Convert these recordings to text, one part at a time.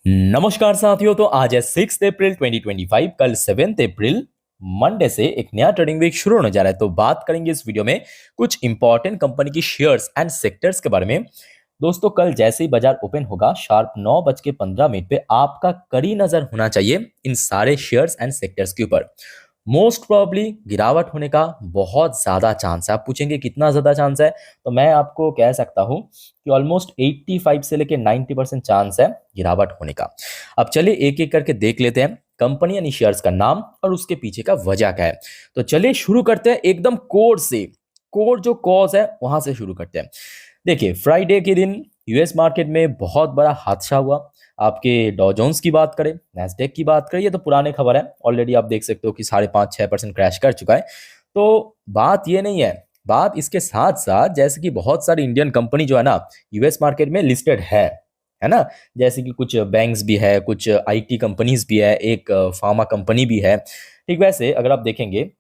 नमस्कार साथियों। तो आज है 6 अप्रैल 2025, कल 7 अप्रैल मंडे से एक नया ट्रेडिंग वीक शुरू होने जा रहा है। तो बात करेंगे इस वीडियो में कुछ इंपॉर्टेंट कंपनी की शेयर्स एंड सेक्टर्स के बारे में। दोस्तों, कल जैसे ही बाजार ओपन होगा शार्प 9:15 पे आपका कड़ी नजर होना चाहिए इन सारे शेयर्स एंड सेक्टर्स के ऊपर। मोस्ट प्रोबेबली गिरावट होने का बहुत ज्यादा चांस है। आप पूछेंगे कितना ज्यादा चांस है, तो मैं आपको कह सकता हूं कि ऑलमोस्ट 85 से लेके 90% चांस है गिरावट होने का। अब चलिए एक एक करके देख लेते हैं कंपनी यानी शेयर्स का नाम और उसके पीछे का वजह क्या है। तो चलिए शुरू करते हैं एकदम कोर से। कोर जो कॉज है वहां से शुरू करते हैं। देखिए, फ्राइडे के दिन यूएस मार्केट में बहुत बड़ा हादसा हुआ। आपके डॉ जोन्स की बात करें, नैस्डैक की बात करें, ये तो पुराने खबर है। ऑलरेडी आप देख सकते हो कि 5.5-6% क्रैश कर चुका है। तो बात ये नहीं है, बात इसके साथ साथ जैसे कि बहुत सारी इंडियन कंपनी जो है ना यूएस मार्केट में लिस्टेड है ना। जैसे कि कुछ बैंक्स भी है, कुछ आईटी कंपनीज भी है, एक फार्मा कंपनी भी है। ठीक वैसे अगर आप देखेंगे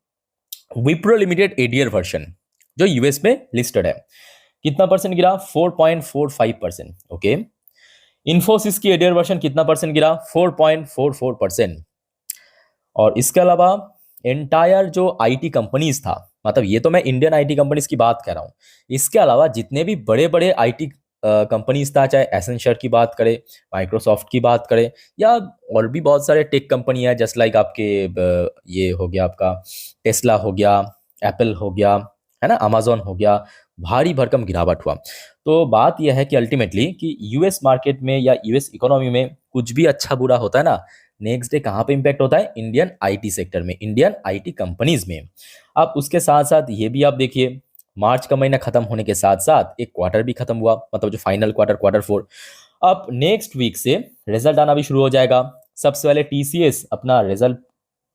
विप्रो लिमिटेड एडीआर वर्जन जो यूएस में लिस्टेड है, कितना परसेंट गिरा? 4.45%। ओके। इन्फोसिस की एडीआर वर्जन कितना परसेंट गिरा? 4.44%। और इसके अलावा एंटायर जो आईटी कंपनीज था, मतलब ये तो मैं इंडियन आईटी कंपनीज की बात कर रहा हूँ, इसके अलावा जितने भी बड़े बड़े आईटी कंपनीज था, चाहे एसेंचर की बात करें, माइक्रोसॉफ्ट की बात करें, या और भी बहुत सारे टेक कंपनी है जस्ट लाइक आपके ये हो गया आपका टेस्ला हो गया, एप्पल हो गया, है ना, अमेजोन हो गया, भारी भरकम गिरावट हुआ। तो बात यह है कि अल्टीमेटली कि यूएस मार्केट में या यूएस इकोनॉमी में कुछ भी अच्छा बुरा होता है ना, नेक्स्ट डे कहाँ पे इंपैक्ट होता है? इंडियन आईटी सेक्टर में, इंडियन आईटी कंपनीज में। अब उसके साथ साथ ये भी आप देखिए, मार्च का महीना खत्म होने के साथ साथ एक क्वार्टर भी खत्म हुआ, मतलब जो फाइनल क्वार्टर, क्वार्टर 4। अब नेक्स्ट वीक से रिजल्ट आना भी शुरू हो जाएगा। सबसे पहले टीसीएस अपना रिजल्ट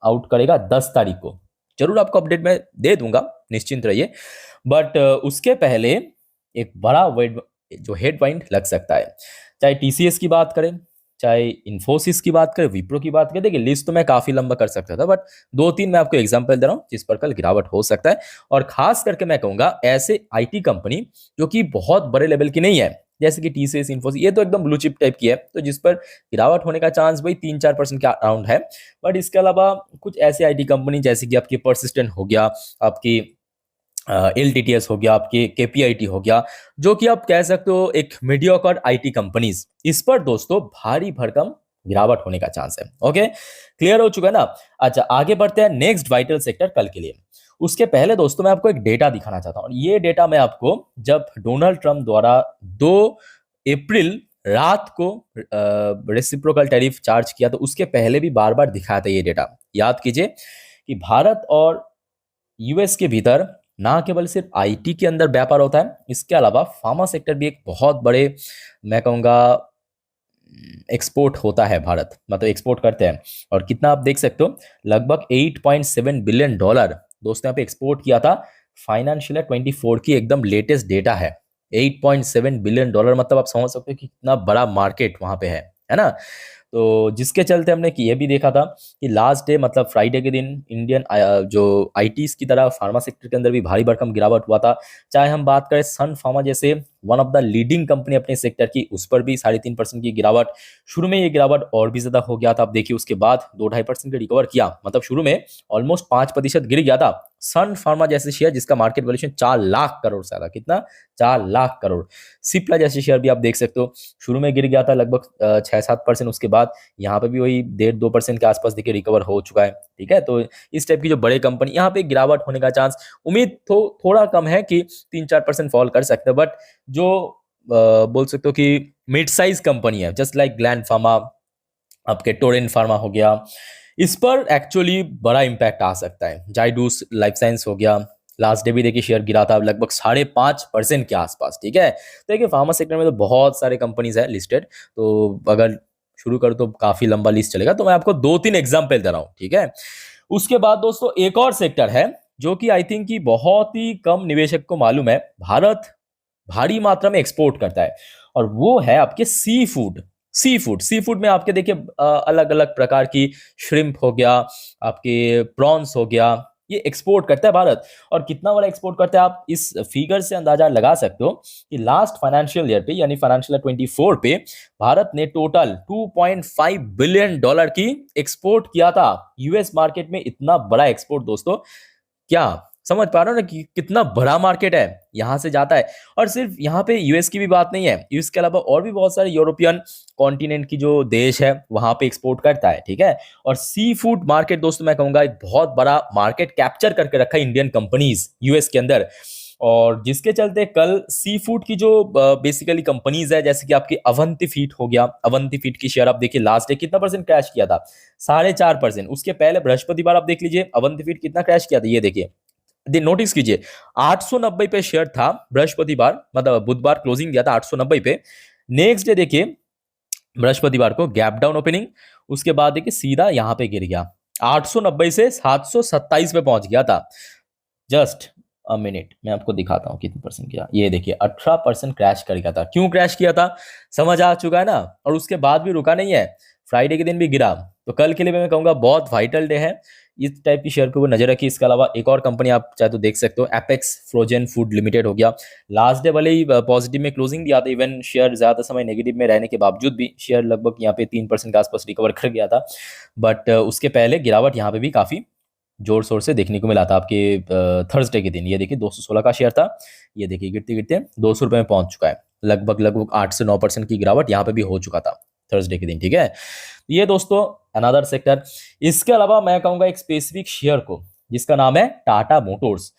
आउट करेगा 10 तारीख को। जरूर आपको अपडेट मैं दे दूंगा, निश्चिंत रहिए। बट उसके पहले एक बड़ा वेट जो हेडवाइंड लग सकता है, चाहे टीसीएस की बात करें, चाहे इन्फोसिस की बात करें, विप्रो की बात करें। देखिए, लिस्ट तो मैं काफी लंबा कर सकता था, बट दो तीन मैं आपको एग्जांपल दे रहा हूं जिस पर कल गिरावट हो सकता है। और खास करके मैं कहूंगा ऐसे आईटी कंपनी जो कि बहुत बड़े लेवल की नहीं है, जैसे कि टीसीएस, इन्फोसिस, ये तो एकदम ब्लू चिप टाइप की है, तो जिस पर गिरावट होने का चांस भाई 3-4% के अराउंड है। बट इसके अलावा कुछ ऐसे आईटी कंपनी जैसे कि आपकी परसिस्टेंट हो गया, आपकी एलटीटीएस हो गया, आपके केपीआईटी हो गया, जो कि आप कह सकते हो एक मीडियोकर आईटी कंपनीज, इस पर दोस्तों भारी भरकम गिरावट होने का चांस है। ओके, क्लियर हो चुका है ना। अच्छा, आगे बढ़ते हैं नेक्स्ट वाइटल सेक्टर कल के लिए। उसके पहले दोस्तों मैं आपको एक डेटा दिखाना चाहता हूं। ये डेटा मैं आपको जब डोनाल्ड ट्रंप द्वारा 2 अप्रैल रात को रेसिप्रोकल टैरिफ चार्ज किया, तो उसके पहले भी बार बार दिखाया था ये डेटा। याद कीजिए कि भारत और यूएस के भीतर ना केवल सिर्फ आईटी के अंदर व्यापार होता है, इसके अलावा फार्मा सेक्टर भी एक बहुत बड़े, मैं कहूँगा, एक्सपोर्ट होता है। भारत मतलब एक्सपोर्ट करते हैं। और कितना आप देख सकते हो, लगभग $8.7 बिलियन दोस्तों यहाँ पे एक्सपोर्ट किया था। फाइनेंशियल 24 की एकदम लेटेस्ट डेटा है। $8.7 बिलियन, मतलब आप समझ सकते हो कि कितना बड़ा मार्केट वहां पे है ना। तो जिसके चलते हमने ये भी देखा था कि लास्ट डे मतलब फ्राइडे के दिन इंडियन जो आईटीज की तरह फार्मा सेक्टर के अंदर भी भारी भरकम गिरावट हुआ था। चाहे हम बात करें सन फार्मा जैसे one of the leading company अपने सेक्टर की, उस पर भी 3.5% की गिरावट। शुरू में ये गिरावट और भी ज्यादा हो गया था, आप देखिए उसके बाद 2-2.5% का रिकवर किया। मतलब शुरू में ऑलमोस्ट 5% गिर गया था सन फार्मा जैसे शेयर, जिसका मार्केट वैल्यूएशन 4 लाख करोड़ से ज्यादा, कितना? 4 लाख करोड़। सिप्ला जैसे शेयर भी आप देख सकते हो, शुरू में गिर गया था लगभग 6-7%, उसके बाद यहाँ पे भी वही 1.5-2% के आसपास देखिए रिकवर हो चुका है। ठीक है, तो इस टाइप की जो बड़े कंपनी, यहाँ पे गिरावट होने का चांस उम्मीद थोड़ा कम है कि 3-4% फॉल कर सकते हैं। बट जो बोल सकते हो कि मिड साइज कंपनी है जस्ट लाइक ग्लैंड फार्मा, आपके टोरेंट फार्मा हो गया, इस पर एक्चुअली बड़ा इंपैक्ट आ सकता है। जाइडूस लाइफ साइंस हो गया, लास्ट डे भी देखिए शेयर गिरा था लगभग 5.5% के आसपास। ठीक है, तो देखिए फार्मा सेक्टर में तो बहुत सारे कंपनीज है लिस्टेड, तो अगर शुरू कर तो काफी लंबा लिस्ट चलेगा, तो मैं आपको 2-3 एग्जाम्पल दे रहा हूं। ठीक है, उसके बाद दोस्तों एक और सेक्टर है जो कि आई थिंक कि बहुत ही कम निवेशक को मालूम है। भारत भारी मात्रा में एक्सपोर्ट करता है, और वो है आपके सी फूड। सी फूड में आपके देखिए अलग अलग प्रकार की श्रिम्प हो गया, आपके प्रॉन्स हो गया, ये एक्सपोर्ट करता है भारत। और कितना बड़ा एक्सपोर्ट करता है आप इस फिगर से अंदाजा लगा सकते हो कि लास्ट फाइनेंशियल ईयर पे यानी फाइनेंशियल ईयर 24 पे भारत ने टोटल 2.5 बिलियन डॉलर की एक्सपोर्ट किया था यूएस मार्केट में। इतना बड़ा एक्सपोर्ट दोस्तों, क्या समझ पा रहे हो ना कि कितना बड़ा मार्केट है, यहां से जाता है। और सिर्फ यहाँ पे यूएस की भी बात नहीं है, यूएस के अलावा और भी बहुत सारे यूरोपियन कॉन्टिनेंट की जो देश है वहां पे एक्सपोर्ट करता है, ठीक है। और सी फूड मार्केट दोस्तों मैं कहूंगा एक बहुत बड़ा मार्केट कैप्चर करके रखा है इंडियन कंपनीज यूएस के अंदर। और जिसके चलते कल सी फूड की जो बेसिकली कंपनीज है, जैसे कि आपकी अवंती फीड हो गया, अवंती फीड की शेयर आप देखिए लास्ट डे कितना परसेंट क्रैश किया था, 4.5%। उसके पहले बृहस्पतिवार आप देख लीजिए अवंती फीड कितना क्रैश किया था, ये देखिए नोटिस कीजिए 890 पे शेयर था बृहस्पतिवार, मतलब बुधवार क्लोजिंग दिया था 890 पे। नेक्स्ट डे देखिए बृहस्पतिवार को गैप डाउन ओपनिंग, उसके बाद देखिए सीधा यहां पे गिर गया 890 से 727 पे पहुंच गया था। जस्ट अ मिनट मैं आपको दिखाता हूं कितने परसेंट किया, ये देखिए 18% क्रैश कर गया था। क्यों क्रैश किया था समझ आ चुका है ना। और उसके बाद भी रुका नहीं है, फ्राइडे के दिन भी गिरा। तो कल के लिए मैं कहूंगा बहुत वाइटल डे है, इस टाइप की शेयर के ऊपर नजर रखिए। इसके अलावा एक और कंपनी आप चाहे तो देख सकते हो, एपेक्स फ्रोजन फूड लिमिटेड हो गया। लास्ट डे भले ही पॉजिटिव में क्लोजिंग दिया था, इवन शेयर ज्यादा समय नेगेटिव में रहने के बावजूद भी शेयर लगभग यहाँ पे 3% के आसपास रिकवर कर गया था। बट उसके पहले गिरावट यहाँ पे भी काफी जोर शोर से देखने को मिला था आपके थर्सडे के दिन। ये देखिए 216 का शेयर था, ये देखिए गिरते गिरते 200 रुपए में पहुंच चुका है। लगभग 8 से 9% की गिरावट यहाँ पे भी हो चुका था थर्सडे के दिन, ठीक है। ये दोस्तों अनदर सेक्टर। इसके अलावा मैं कहूंगा एक स्पेसिफिक शेयर को जिसका नाम है टाटा मोटर्स।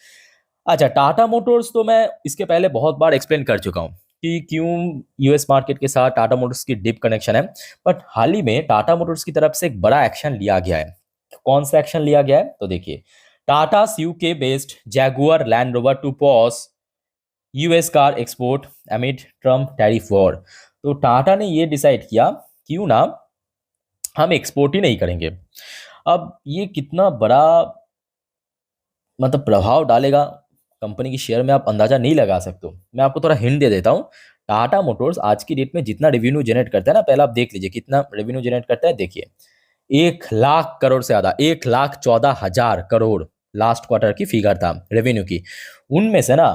अच्छा, टाटा मोटर्स तो मैं इसके पहले बहुत बार एक्सप्लेन कर चुका हूं कि क्यों यूएस मार्केट के साथ टाटा मोटर्स की डीप कनेक्शन है। बट हाल ही में टाटा मोटर्स की तरफ से एक बड़ा एक्शन लिया गया है। कौन सा एक्शन लिया गया है तो देखिए, Tata UK based Jaguar Land Rover to pause US car export amid Trump tariff war. तो टाटा ने ये डिसाइड किया क्यों ना हम एक्सपोर्ट ही नहीं करेंगे। अब ये कितना बड़ा मतलब प्रभाव डालेगा कंपनी की शेयर में, आप अंदाजा नहीं लगा सकते हो। मैं आपको थोड़ा हिंट दे देता हूँ। टाटा मोटर्स आज की डेट में जितना रेवेन्यू जनरेट करता है ना, पहले आप देख लीजिए कितना रेवेन्यू जनरेट करता है। देखिए 1 लाख करोड़ से ज्यादा, 1,14,000 करोड़ लास्ट क्वार्टर की फिगर था रेवेन्यू की। उनमें से ना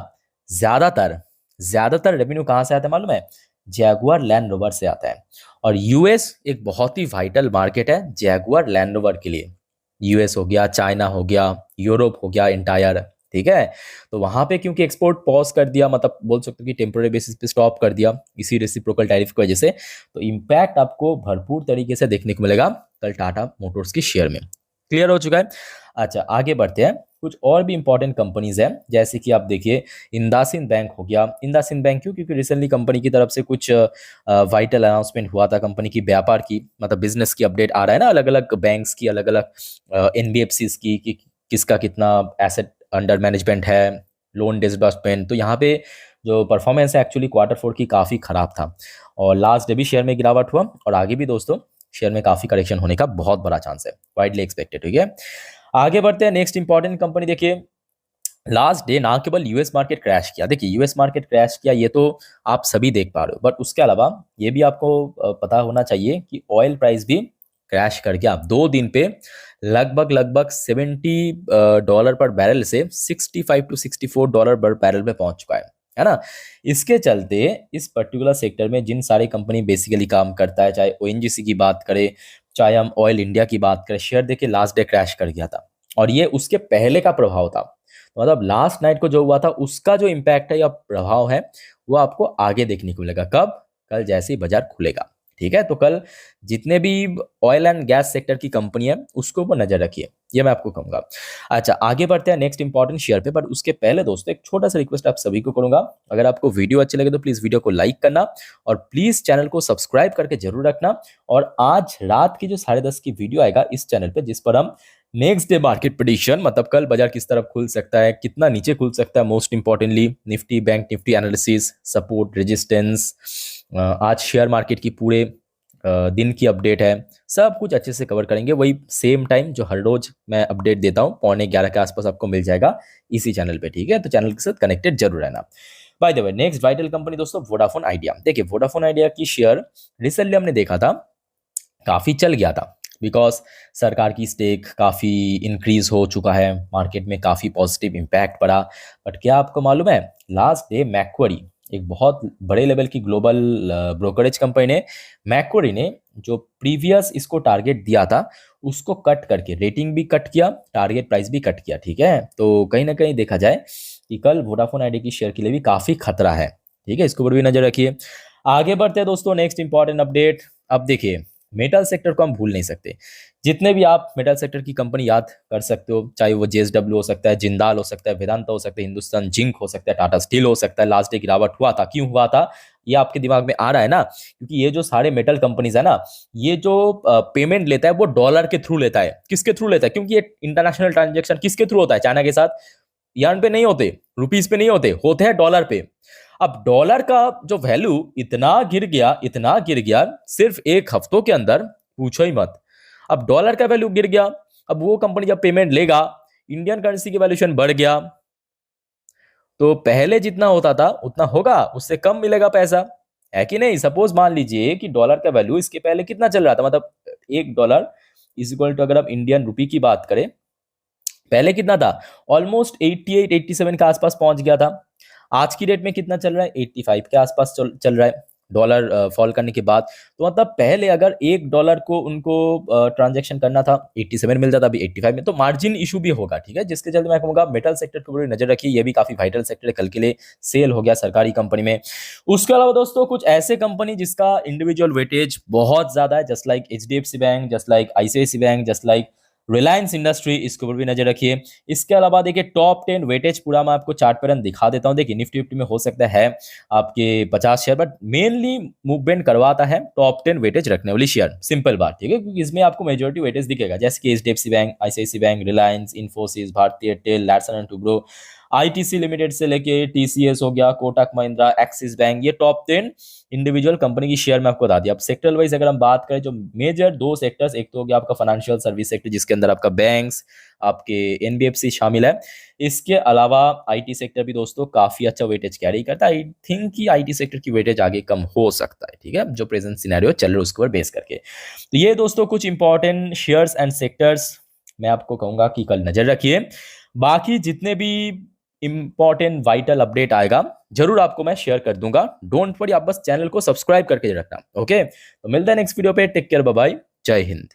ज्यादातर ज्यादातर रेवेन्यू कहां से आता है मालूम है? जैगुआर लैंड रोवर से आता है। और यूएस एक बहुत ही वाइटल मार्केट है जैगुआर लैंड रोवर के लिए। यूएस हो गया, चाइना हो गया, यूरोप हो गया इंटायर, ठीक है। तो वहां पे क्योंकि एक्सपोर्ट पॉज कर दिया, मतलब बोल सकते हो कि टेम्पोररी बेसिस पे स्टॉप कर दिया इसी रेसिप्रोकल टैरिफ की वजह से, तो इम्पैक्ट आपको भरपूर तरीके से देखने को मिलेगा कल टाटा मोटर्स की शेयर में। क्लियर हो चुका है। अच्छा आगे बढ़ते हैं, कुछ और भी इंपॉर्टेंट कंपनीज हैं जैसे कि आप देखिए इंदासिन बैंक हो गया। इंदासिन बैंक क्यों? क्योंकि रिसेंटली कंपनी की तरफ से कुछ वाइटल अनाउंसमेंट हुआ था कंपनी की व्यापार की, मतलब बिजनेस की अपडेट आ रहा है ना अलग अलग बैंक्स की, अलग अलग एनबीएफसी की कि किसका कितना एसेट अंडर मैनेजमेंट है, लोन डिसबर्समेंट। तो यहाँ पे जो परफॉर्मेंस है एक्चुअली Q4 की काफ़ी खराब था और लास्ट डे भी शेयर में गिरावट हुआ और आगे भी दोस्तों शेयर में काफ़ी करेक्शन होने का बहुत बड़ा चांस है, वाइडली एक्सपेक्टेड, ठीक है। आगे बढ़ते हैं, नेक्स्ट इंपॉर्टेंट कंपनी देखिए, लास्ट डे ना केवल यूएस मार्केट क्रैश किया, देखिए यूएस मार्केट क्रैश किया ये तो आप सभी देख पा रहे हो, बट उसके अलावा ये भी आपको पता होना चाहिए कि ऑयल प्राइस भी क्रैश कर गया 2 दिन पे। लगभग $70 पर बैरल से $65 to $64 पर बैरल पे पहुंच चुका है ना। इसके चलते इस पर्टिकुलर सेक्टर में जिन सारी कंपनी बेसिकली काम करता है, चाहे ओएनजीसी की बात करें, चाहे हम ऑयल इंडिया की बात करें, शेयर देखिए लास्ट डे क्रैश कर गया था और ये उसके पहले का प्रभाव था। मतलब लास्ट नाइट को जो हुआ था उसका जो इम्पैक्ट है या प्रभाव है वो आपको आगे देखने को मिलेगा। कब? कल जैसे ही बाजार खुलेगा, ठीक है। तो कल जितने भी ऑयल एंड गैस सेक्टर की कंपनी है उसके ऊपर नजर रखिए, ये मैं आपको कहूंगा। अच्छा आगे बढ़ते हैं नेक्स्ट इंपॉर्टेंट शेयर पे, बट उसके पहले दोस्तों एक छोटा सा रिक्वेस्ट आप सभी को करूंगा, अगर आपको वीडियो अच्छी लगे तो प्लीज वीडियो को लाइक करना और प्लीज चैनल को सब्सक्राइब करके जरूर रखना। और आज रात की जो 10:30 की वीडियो आएगा इस चैनल पे, जिस पर हम नेक्स्ट डे मार्केट प्रेडिक्शन, मतलब कल बाजार किस तरफ खुल सकता है, कितना नीचे खुल सकता है, most importantly Nifty bank Nifty analysis, support resistance, आज शेयर मार्केट की पूरे दिन की अपडेट है, सब कुछ अच्छे से कवर करेंगे। वही सेम टाइम जो हर रोज मैं अपडेट देता हूँ 11:15 के आसपास आपको मिल जाएगा इसी चैनल पे, ठीक है। तो चैनल के साथ कनेक्टेड जरूर रहना। By the way next vital company दोस्तों वोडाफोन आइडिया। देखिए वोडाफोन आइडिया की शेयर रिसेंटली हमने देखा था काफी चल गया था, बिकॉज सरकार की स्टेक काफ़ी इंक्रीज हो चुका है, मार्केट में काफ़ी पॉजिटिव इम्पैक्ट पड़ा। बट क्या आपको मालूम है, लास्ट डे मैक्वरी, एक बहुत बड़े लेवल की ग्लोबल ब्रोकरेज कंपनी ने, मैक्वरी ने जो प्रीवियस इसको टारगेट दिया था उसको कट करके रेटिंग भी कट किया, टारगेट प्राइस भी कट किया। ठीक है, तो कहीं ना कहीं देखा जाए कि कल वोडाफोन आइडिया की शेयर के लिए भी काफ़ी खतरा है। ठीक है, इसके ऊपर भी नजर रखिए। आगे बढ़ते हैं दोस्तों, नेक्स्ट इंपॉर्टेंट अपडेट। अब देखिए, मेटल सेक्टर को हम भूल नहीं सकते। जितने भी आप मेटल सेक्टर की कंपनी याद कर सकते हो, चाहे वो जेएसडब्ल्यू हो सकता है, जिंदाल हो सकता है, वेदांता हो सकता है, हिंदुस्तान जिंक हो सकता है, टाटा स्टील हो सकता है। लास्ट डे गिरावट हुआ था, क्यों हुआ था ये आपके दिमाग में आ रहा है ना, क्योंकि ये जो सारे मेटल कंपनीज है ना, ये जो पेमेंट लेता है वो डॉलर के थ्रू लेता है। किसके थ्रू लेता है? क्योंकि ये इंटरनेशनल ट्रांजेक्शन किसके थ्रू होता है? चाइना के साथ। यार्न पे नहीं होते, रुपीस पे नहीं होते, होते हैं डॉलर पे। अब डॉलर का जो वैल्यू इतना गिर गया, इतना गिर गया सिर्फ एक हफ्तों के अंदर, पूछो ही मत। अब डॉलर का वैल्यू गिर गया, अब वो कंपनी जब पेमेंट लेगा, इंडियन करेंसी की वैल्यूएशन बढ़ गया, तो पहले जितना होता था उतना होगा, उससे कम मिलेगा पैसा, है कि नहीं? सपोज मान लीजिए कि डॉलर का वैल्यू इसके पहले कितना चल रहा था, मतलब $1 इज इक्वल टू, अगर हम इंडियन रुपी की बात करें, पहले कितना था? ऑलमोस्ट 88 87 के आसपास पहुंच गया था। आज की डेट में कितना चल रहा है? 85 के आसपास चल रहा है, डॉलर फॉल करने के बाद। तो मतलब पहले अगर $1 को उनको ट्रांजैक्शन करना था, 87 मिलता था, अभी 85 में, तो मार्जिन इशू भी होगा। ठीक है, जिसके चलते मैं कहूँगा मेटल सेक्टर के ऊपर नजर रखिए, ये भी काफी वाइटल सेक्टर है। कल के लिए सेल हो गया सरकारी कंपनी में। उसके अलावा दोस्तों, कुछ ऐसे कंपनी जिसका इंडिविजुअल वेटेज बहुत ज्यादा है, just like HDFC bank, just like ICICI bank, just like Reliance industry, इसके ऊपर भी नजर रखिए। इसके अलावा देखिए, टॉप 10 वेटेज पूरा मैं आपको चार्ट पैटर्न दिखा देता हूं। देखिए, निफ्टी फिफ्टी में हो सकता है आपके 50 शेयर, बट मेनली मूवमेंट करवाता है टॉप 10 वेटेज रखने वाली शेयर। सिंपल बात, ठीक है, क्योंकि इसमें आपको मेजोरिटी वेटेज दिखेगा, जैसे कि HDFC bank, ICICI bank, Reliance, Infosys, Bharti Airtel, Larsen and Toubro, ITC limited से लेके टीसीएस हो गया, कोटक महिंद्रा, एक्सिस बैंक, ये टॉप 10 इंडिविजुअल कंपनी की शेयर में आपको बता दिया। अब सेक्टर वाइज अगर हम बात करें, जो मेजर दो सेक्टर्स, एक तो हो गया आपका फाइनेंशियल सर्विस सेक्टर, जिसके अंदर आपका बैंक्स, आपके एनबीएफसी शामिल है। इसके अलावा आईटी सेक्टर भी दोस्तों काफी अच्छा वेटेज कैरी करता है। आई थिंक कि आईटी सेक्टर की वेटेज आगे कम हो सकता है, ठीक है, जो प्रेजेंट सिनेरियो चल रहा है उसके ऊपर बेस करके। तो ये दोस्तों कुछ इंपॉर्टेंट शेयर्स एंड सेक्टर्स मैं आपको कहूंगा कि कल नजर रखिए। बाकी जितने भी इंपॉर्टेंट वाइटल अपडेट आएगा जरूर आपको मैं शेयर कर दूंगा। डोंट वरी, आप बस चैनल को सब्सक्राइब करके रखना। ओके, तो मिलते हैं नेक्स्ट वीडियो पे। टेक केयर, बाय बाय, जय हिंद।